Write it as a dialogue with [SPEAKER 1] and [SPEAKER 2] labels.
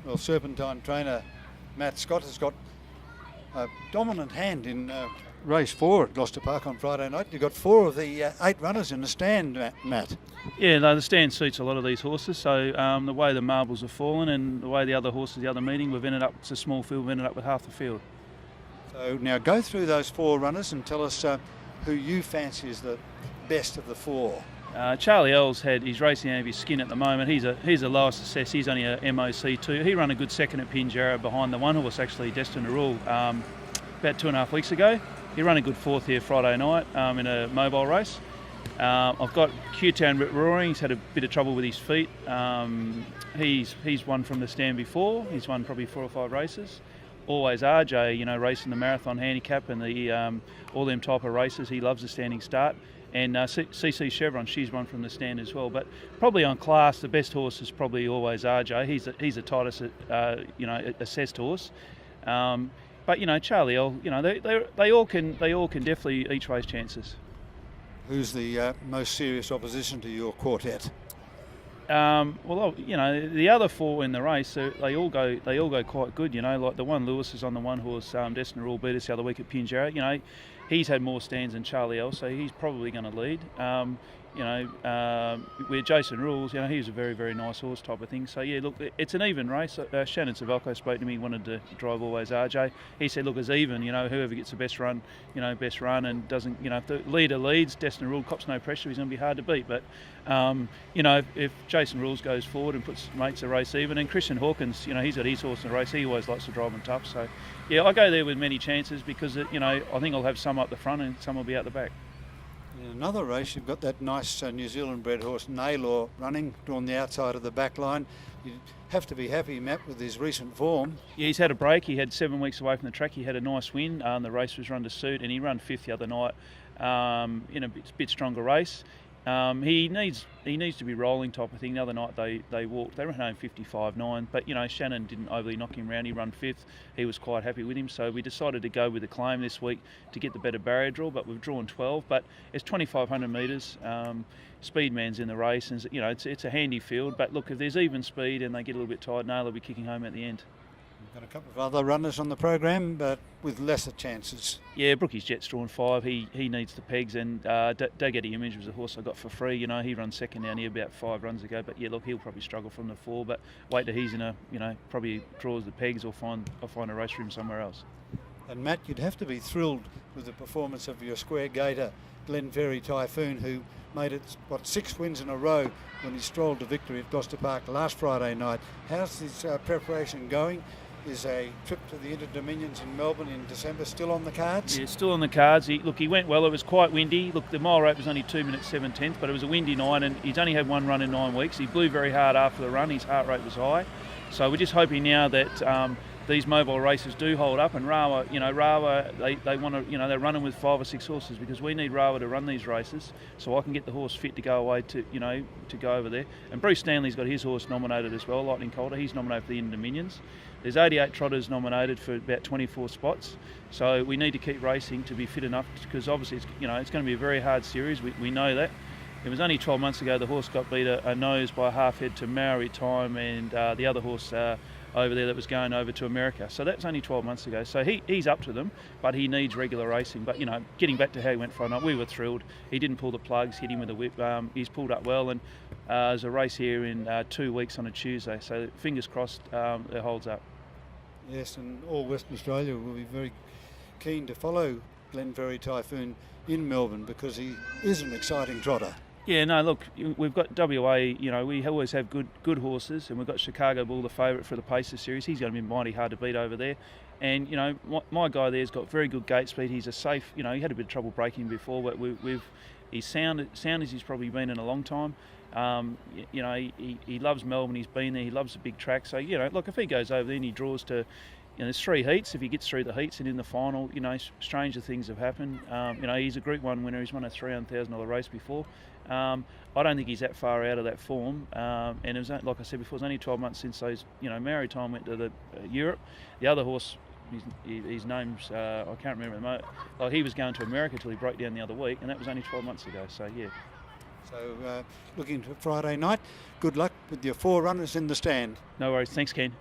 [SPEAKER 1] Well, Serpentine trainer Matt Scott has got a dominant hand in race 4 at Gloucester Park on Friday night. You've got 4 of the 8 runners in the stand, Matt.
[SPEAKER 2] Yeah, no, the stand suits a lot of these horses. So the way the marbles have fallen and the way the other horses, the other meeting, we've ended up, it's a small field, we've ended up with half the field.
[SPEAKER 1] So now go through those 4 runners and tell us who you fancy is the best of the 4.
[SPEAKER 2] Charlie L's he's racing out of his skin at the moment. He's a lowest assess. He's only a MOC2. He ran a good second at Pinjarra behind the one horse, actually, Destined to Rule, about 2.5 weeks ago. He ran a good 4th here Friday night in a mobile race. I've got Q-Town Roaring. He's had a bit of trouble with his feet. He's won from the stand before. He's won probably 4 or 5 races. Always RJ, racing the marathon handicap and the all them type of races. He loves the standing start. And CC Chevron, she's won from the stand as well. But probably on class, the best horse is probably always RJ. He's the tightest, assessed horse. But Charlie L, they all can definitely each race chances.
[SPEAKER 1] Who's the most serious opposition to your quartet?
[SPEAKER 2] The other 4 in the race, they all go quite good. Like the one Lewis is on the one horse, Destined to Rule beat us the other week at Pinjarra. He's had more stands than Charlie L, so he's probably going to lead. Where Jason Rules, he was a very, very nice horse type of thing. So, yeah, look, it's an even race. Shannon Savalco spoke to me, wanted to drive always RJ. He said, look, it's even, whoever gets the best run, and doesn't, if the leader leads, Destined Rule cops no pressure, he's going to be hard to beat. But, if Jason Rules goes forward and makes the race even, and Christian Hawkins, he's got his horse in the race, he always likes to drive them tough. So, yeah, I go there with many chances because, I think I'll have some up the front and some will be out the back.
[SPEAKER 1] In another race, you've got that nice New Zealand-bred horse, Naylor, running on the outside of the back line. You have to be happy, Matt, with his recent form.
[SPEAKER 2] Yeah, he's had a break. He had 7 weeks away from the track. He had a nice win. The race was run to suit, and he ran 5th the other night in a bit stronger race. He needs to be rolling type of thing. The other night they walked. They ran home 55.9, but Shannon didn't overly knock him around. He ran 5th. He was quite happy with him, so we decided to go with the claim this week to get the better barrier draw. But we've drawn 12. But it's 2,500 metres. Speedman's in the race, and it's a handy field. But look, if there's even speed and they get a little bit tired, Nail will be kicking home at the end.
[SPEAKER 1] We've got a couple of other runners on the program, but with lesser chances.
[SPEAKER 2] Yeah, Brookie's Jet's drawn 5. He needs the pegs, and Daggett Image was a horse I got for free. He runs second down here about 5 runs ago. But yeah, look, he'll probably struggle from the 4. But wait till he's in probably draws the pegs, or find a race for him somewhere else.
[SPEAKER 1] And Matt, you'd have to be thrilled with the performance of your square gator, Glenferrie Typhoon, who made it 6 wins in a row when he strolled to victory at Gloucester Park last Friday night. How's this preparation going? Is a trip to the Inter-Dominions in Melbourne in December still on the cards?
[SPEAKER 2] Yeah, still on the cards. He went well. It was quite windy. Look, the mile rate was only 2 minutes 7/10, but it was a windy night, and he's only had 1 run in 9 weeks. He blew very hard after the run. His heart rate was high. So we're just hoping now that these mobile races do hold up, and Rawa, they want to, they're running with 5 or 6 horses, because we need Rawa to run these races so I can get the horse fit to go away to go over there. And Bruce Stanley's got his horse nominated as well, Lightning Coulter. He's nominated for the Inter-Dominions. There's 88 trotters nominated for about 24 spots, so we need to keep racing to be fit enough, because obviously it's going to be a very hard series. We know that. It was only 12 months ago the horse got beat a nose by a half head to Maori Time, and the other horse over there that was going over to America. So that's only 12 months ago. So he's up to them, but he needs regular racing. But getting back to how he went Friday night, we were thrilled. He didn't pull the plugs, hit him with a whip. He's pulled up well, and there's a race here in 2 weeks on a Tuesday. So fingers crossed it holds up.
[SPEAKER 1] Yes, and all Western Australia will be very keen to follow Glenferrie Typhoon in Melbourne, because he is an exciting trotter.
[SPEAKER 2] Yeah, no, look, we've got WA, we always have good horses, and we've got Chicago Bull, the favourite for the Pacer Series. He's going to be mighty hard to beat over there. And, my guy there's got very good gate speed. He's a safe, he had a bit of trouble braking before, but he's sound as he's probably been in a long time. He loves Melbourne, he's been there, he loves the big track. So, look, if he goes over there and he draws to, there's 3 heats. If he gets through the heats and in the final, stranger things have happened. He's a Group 1 winner. He's won a $300,000 race before. I don't think he's that far out of that form. And it was, like I said before, it was only 12 months since those, Maori Time went to the Europe. The other horse, his name's, I can't remember at the moment. Like, he was going to America till he broke down the other week, and that was only 12 months ago. So, yeah.
[SPEAKER 1] So, looking to Friday night, good luck with your 4 runners in the stand.
[SPEAKER 2] No worries. Thanks, Ken.